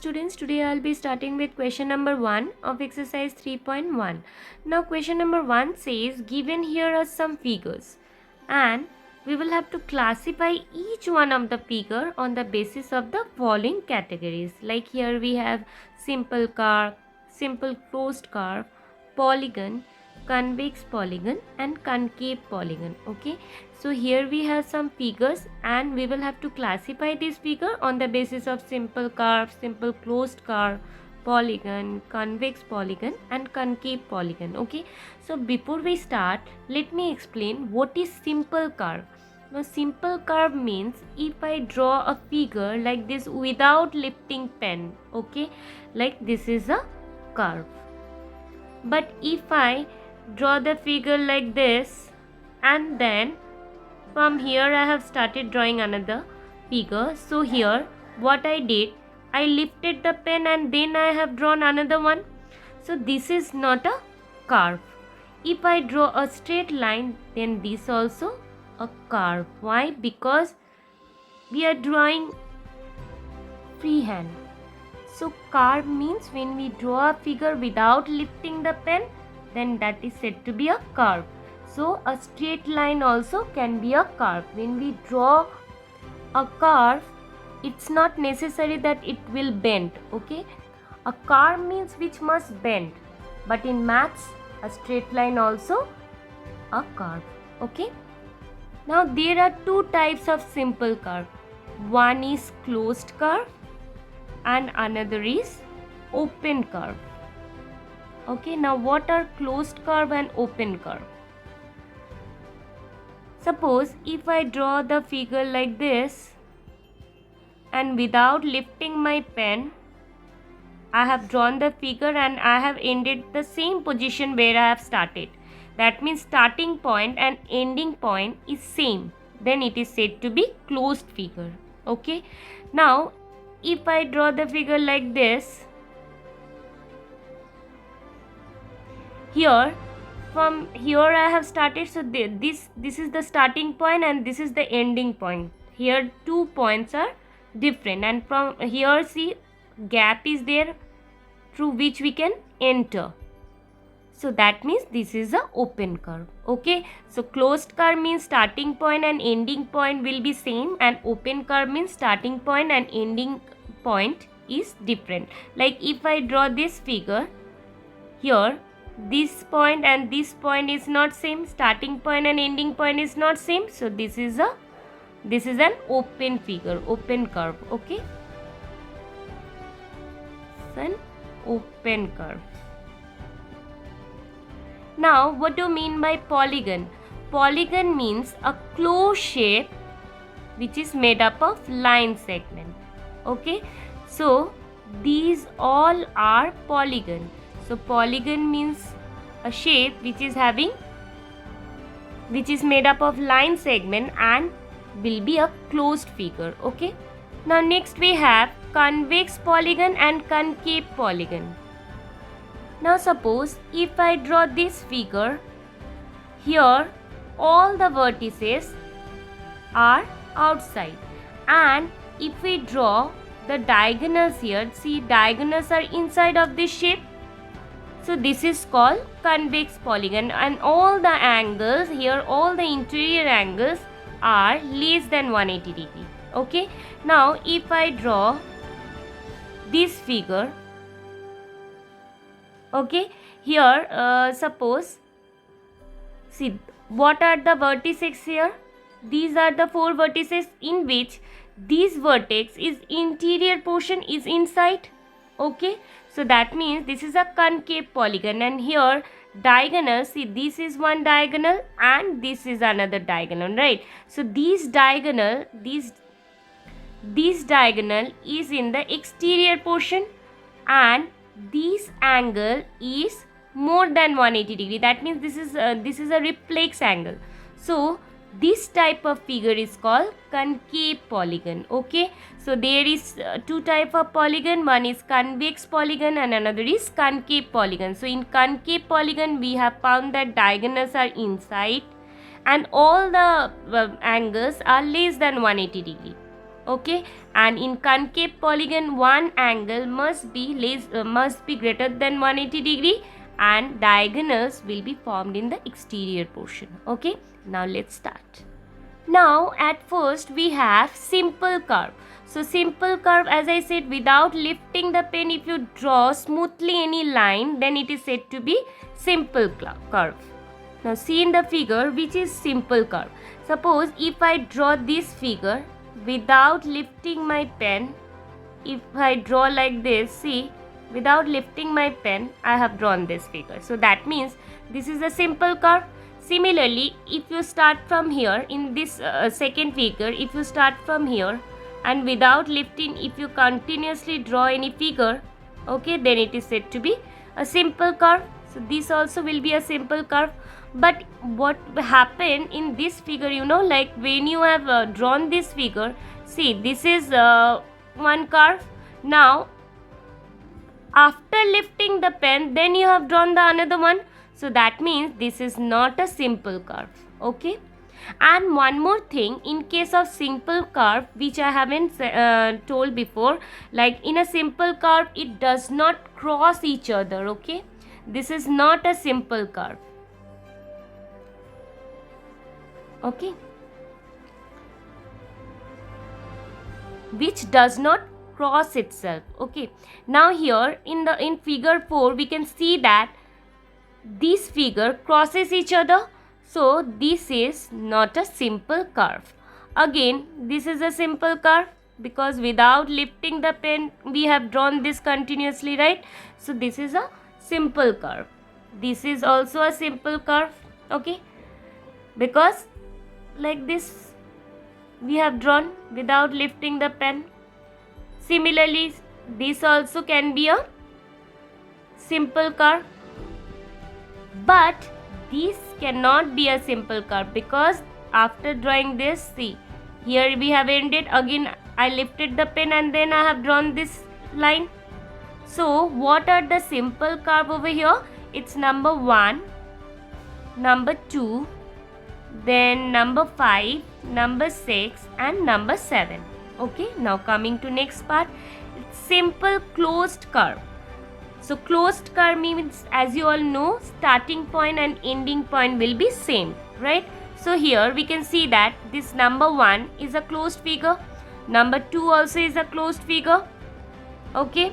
students, today I'll be starting with question number 1 of exercise 3.1. Now question number 1 says given here are some figures and we will have to classify each one of the figure on the basis of the following categories. Like here we have simple curve, simple closed curve, polygon, convex polygon and concave polygon. Okay, so here we have some figures and we will have to classify this figure on the basis of simple curve, simple closed curve, polygon, convex polygon and concave polygon. Okay, so before we start, let me explain what is simple curve. Now simple curve means if I draw a figure like this without lifting pen, okay, like this is a curve. But if I draw the figure like this and then from here I have started drawing another figure. So here what I did, I lifted the pen and then I have drawn another one. So this is not a curve. If I draw a straight line, then this also a curve. Why? Because we are drawing freehand. So curve means when we draw a figure without lifting the pen, then that is said to be a curve. So a straight line also can be a curve. When we draw a curve, it's not necessary that it will bend. Okay, a curve means which must bend, but in maths a straight line also a curve. Okay, now there are two types of simple curve. One is closed curve and another is open curve. Okay, now what are closed curve and open curve? Suppose if I draw the figure like this and without lifting my pen, I have drawn the figure and I have ended the same position where I have started. That means starting point and ending point is same. Then it is said to be closed figure. Okay, now if I draw the figure like this, here from here I have started, so this is the starting point and this is the ending point. Here two points are different and from here see gap is there through which we can enter. So that means this is a open curve. Okay, so closed curve means starting point and ending point will be same, and open curve means starting point and ending point is different. Like if I draw this figure, here this point and this point is not same, starting point and ending point is not same, so this is an open figure, open curve. Okay, it's an open curve. Now what do you mean by polygon? Polygon means a closed shape which is made up of line segment. Okay, so these all are polygon. So polygon means a shape which is made up of line segment and will be a closed figure. Okay, now next we have convex polygon and concave polygon. Now suppose if I draw this figure, here all the vertices are outside, and if we draw the diagonals here, see diagonals are inside of this shape. So this is called convex polygon, and all the angles here, all the interior angles are less than 180 degree. Okay, now if I draw this figure, okay, here suppose, see what are the vertices here? These are the four vertices in which this vertex is interior portion is inside. Okay, so that means this is a concave polygon, and here diagonal, see this is one diagonal and this is another diagonal, right? So this diagonal is in the exterior portion and this angle is more than 180 degree. That means this is a reflex angle. So this type of figure is called concave polygon. Okay, so there is two type of polygon. One is convex polygon and another is concave polygon. So in concave polygon we have found that diagonals are inside and all the angles are less than 180 degree. Okay, and in concave polygon one angle must be greater than 180 degree and diagonals will be formed in the exterior portion. Okay, now let's start. Now at first we have simple curve. So simple curve, as I said, without lifting the pen, if you draw smoothly any line, then it is said to be simple curve. Now see in the figure which is simple curve. Suppose if I draw this figure without lifting my pen, if I draw like this, see, without lifting my pen, I have drawn this figure. So that means this is a simple curve. Similarly, if you start from here in this second figure, if you start from here and without lifting, if you continuously draw any figure, okay, then it is said to be a simple curve. So this also will be a simple curve. But what happened in this figure, like when you have drawn this figure, see, this is one curve. Now after lifting the pen, then you have drawn the another one. So that means this is not a simple curve. Okay. And one more thing, in case of simple curve, which I haven't told before, like in a simple curve, it does not cross each other. Okay. This is not a simple curve. Okay. Which does not cross itself. Okay. Now here in figure 4, we can see that this figure crosses each other. So this is not a simple curve. Again, this is a simple curve because without lifting the pen, we have drawn this continuously, right? So this is a simple curve. This is also a simple curve. Okay. Because like this, we have drawn without lifting the pen. Similarly, this also can be a simple curve. But this cannot be a simple curve because after drawing this, see, here we have ended. Again, I lifted the pen and then I have drawn this line. So, what are the simple curve over here? It's number 1, number 2, then number 5, number 6 and number 7. Okay, now coming to next part, it's simple closed curve. So closed curve means, as you all know, starting point and ending point will be same, right? So here we can see that this number 1 is a closed figure, number 2 also is a closed figure. Okay,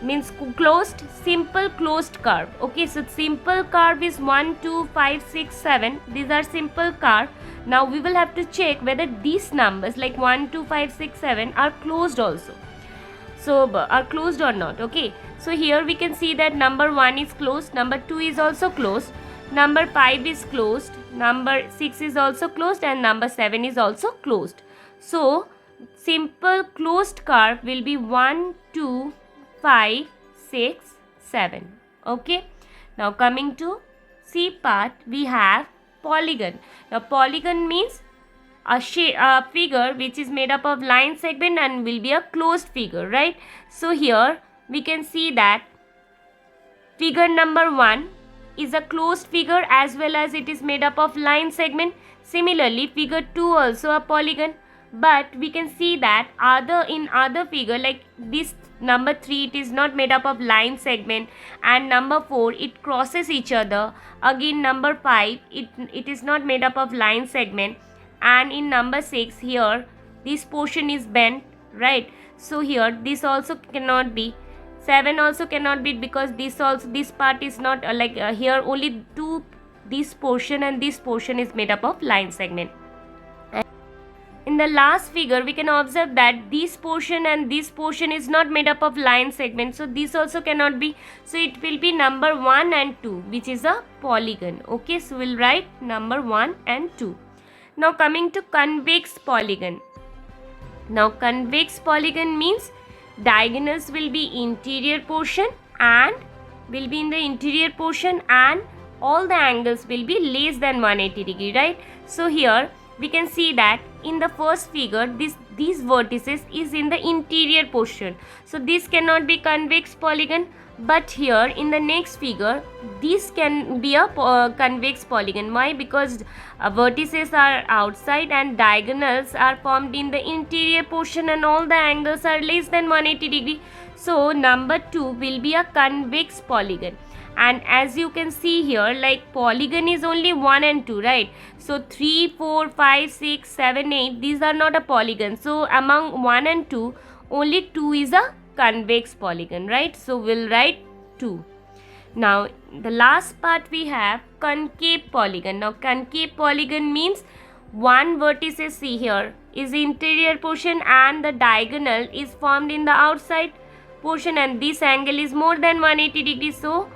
means closed, simple closed curve. Okay, so simple curve is 1, 2, 5, 6, 7. These are simple curve. Now we will have to check whether these numbers like 1, 2, 5, 6, 7 are closed also. So are closed or not. Okay, so here we can see that number 1 is closed, number 2 is also closed, number 5 is closed, number 6 is also closed and number 7 is also closed. So simple closed curve will be 1, 2, 5, 6, 7. Okay, now coming to C part, we have polygon. Now polygon means a figure which is made up of line segment and will be a closed figure, right? So here we can see that figure number 1 is a closed figure as well as it is made up of line segment. Similarly, figure 2 also a polygon, but we can see that in other figure like this number 3, it is not made up of line segment, and number 4 it crosses each other. Again number 5 it is not made up of line segment, and in number 6 here this portion is bent, right? So here this also cannot be. 7 also cannot be because this part is not here only this portion and this portion is made up of line segment. In the last figure, we can observe that this portion and this portion is not made up of line segment. So this also cannot be. So it will be number 1 and 2, which is a polygon. Okay, so we'll write number 1 and 2. Now coming to convex polygon. Now convex polygon means diagonals will be interior portion and will be in the interior portion and all the angles will be less than 180 degree, right? So here we can see that in the first figure these vertices is in the interior portion, so this cannot be convex polygon. But here in the next figure, this can be a convex polygon. Why? Because vertices are outside and diagonals are formed in the interior portion and all the angles are less than 180 degree. So number 2 will be a convex polygon. And as you can see here, like polygon is only 1 and 2, right? So 3, 4, 5, 6, 7, 8, these are not a polygon. So among 1 and 2, only 2 is a convex polygon, right? So we'll write 2. Now the last part we have concave polygon. Now concave polygon means one vertices, see here, is the interior portion and the diagonal is formed in the outside portion, and this angle is more than 180 degrees. So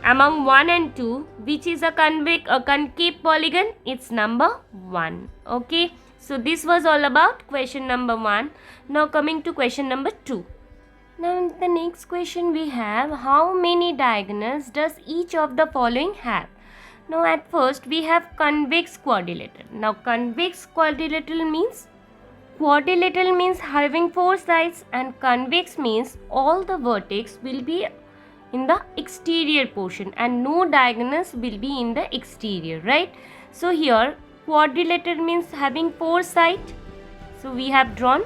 among 1 and 2, which is a concave polygon? It's number 1. Okay. So this was all about question number 1. Now coming to question number 2. Now in the next question we have, how many diagonals does each of the following have? Now at first we have convex quadrilateral. Now convex quadrilateral means, quadrilateral means having 4 sides, and convex means all the vertex will be in the exterior portion and no diagonals will be in the exterior, right? So here quadrilateral means having 4 sides. So we have drawn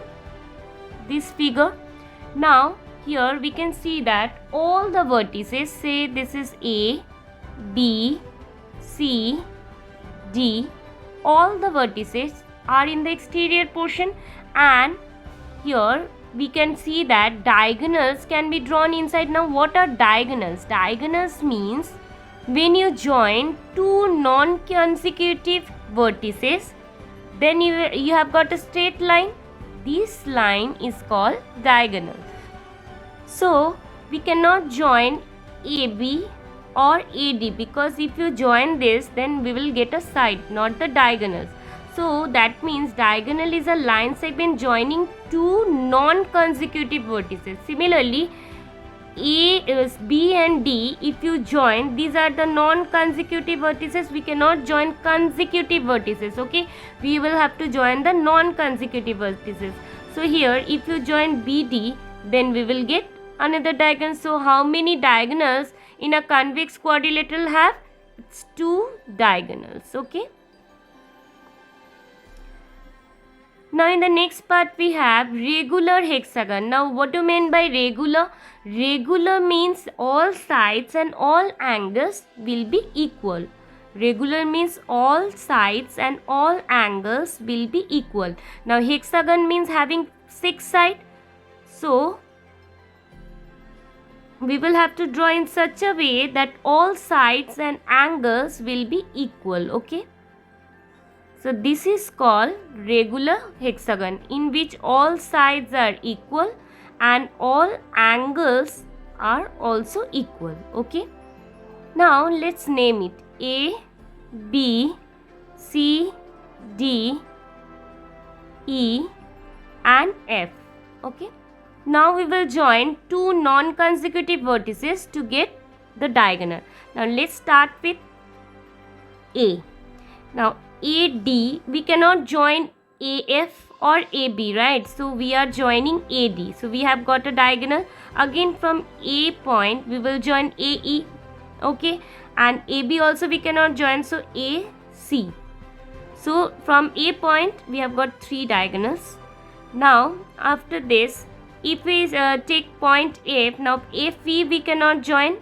this figure. Now here we can see that all the vertices, say this is A, B, C, D, all the vertices are in the exterior portion, and here we can see that diagonals can be drawn inside. Now what are diagonals? Diagonals means when you join two non-consecutive vertices, then you have got a straight line. This line is called diagonal. So we cannot join AB or AD, because if you join this, then we will get a side, not the diagonals. So that means diagonal is a line segment joining two non-consecutive vertices. Similarly, B and D, if you join, these are the non-consecutive vertices. We cannot join consecutive vertices. Okay, we will have to join the non-consecutive vertices. So here, if you join BD, then we will get another diagonal. So how many diagonals in a convex quadrilateral have? It's 2 diagonals. Okay. Now in the next part we have regular hexagon. Now what do you mean by regular? Regular means all sides and all angles will be equal. Regular means all sides and all angles will be equal. Now hexagon means having 6 sides. So we will have to draw in such a way that all sides and angles will be equal. Okay. So this is called regular hexagon, in which all sides are equal and all angles are also equal. Okay. Now let's name it A, B, C, D, E and F. Okay. Now we will join two non-consecutive vertices to get the diagonal. Now let's start with A. Now AD, we cannot join AF or AB, right? So we are joining AD. So we have got a diagonal. Again from A point we will join AE. Okay. And AB also we cannot join. So AC. So from A point we have got 3 diagonals. Now after this, if we take point F, now FE we cannot join.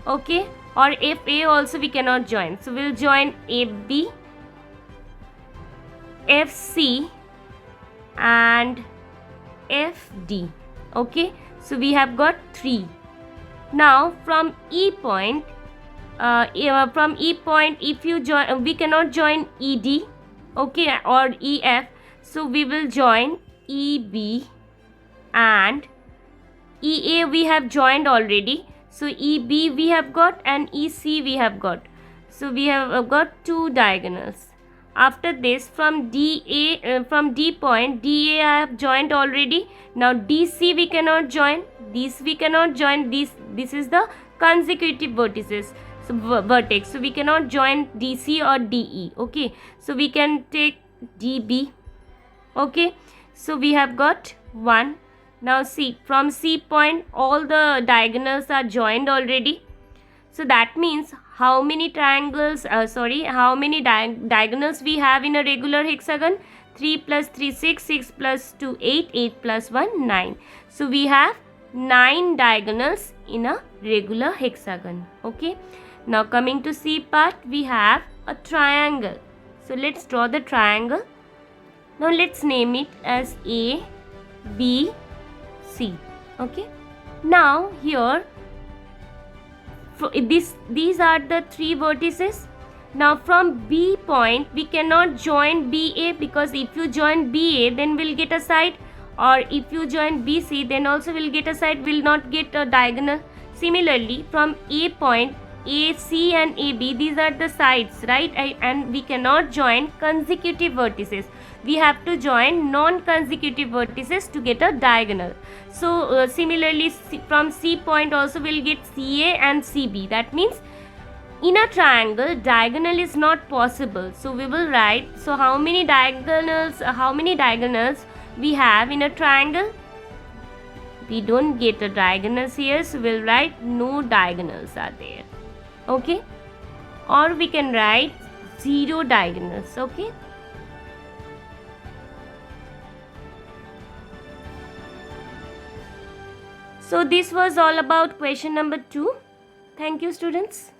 Okay. Or FA also we cannot join. So we will join AB, FC and FD. Okay. So we have got 3. Now from E point, if you join, we cannot join ED, okay, or EF. So we will join EB and EA we have joined already. So EB we have got and EC we have got. So we have got 2 diagonals. After this, from DA, from D point, DA I have joined already. Now DC we cannot join. This we cannot join. This is the consecutive vertices. So vertex. So we cannot join DC or DE. Okay. So we can take DB. Okay. So we have got 1. Now see, from C point all the diagonals are joined already. So that means how many triangles, how many diagonals we have in a regular hexagon? 3 plus 3, 6, 6 plus 2, 8, 8 plus 1, 9. So we have 9 diagonals in a regular hexagon. Okay. Now coming to C part, we have a triangle. So let's draw the triangle. Now let's name it as A, B, C. Okay. Now here, these are the 3 vertices. Now from B point we cannot join BA, because if you join BA then we'll get a side, or if you join BC then also we'll get a side, will not get a diagonal. Similarly from A point, AC and AB, these are the sides, right? And we cannot join consecutive vertices. We have to join non-consecutive vertices to get a diagonal. So similarly from C point also we'll get CA and CB. That means in a triangle diagonal is not possible. So we will write, so how many diagonals we have in a triangle? We don't get a diagonals here, so we'll write no diagonals are there. Okay, or we can write 0 diagonals. Okay. So this was all about question number 2. Thank you, students.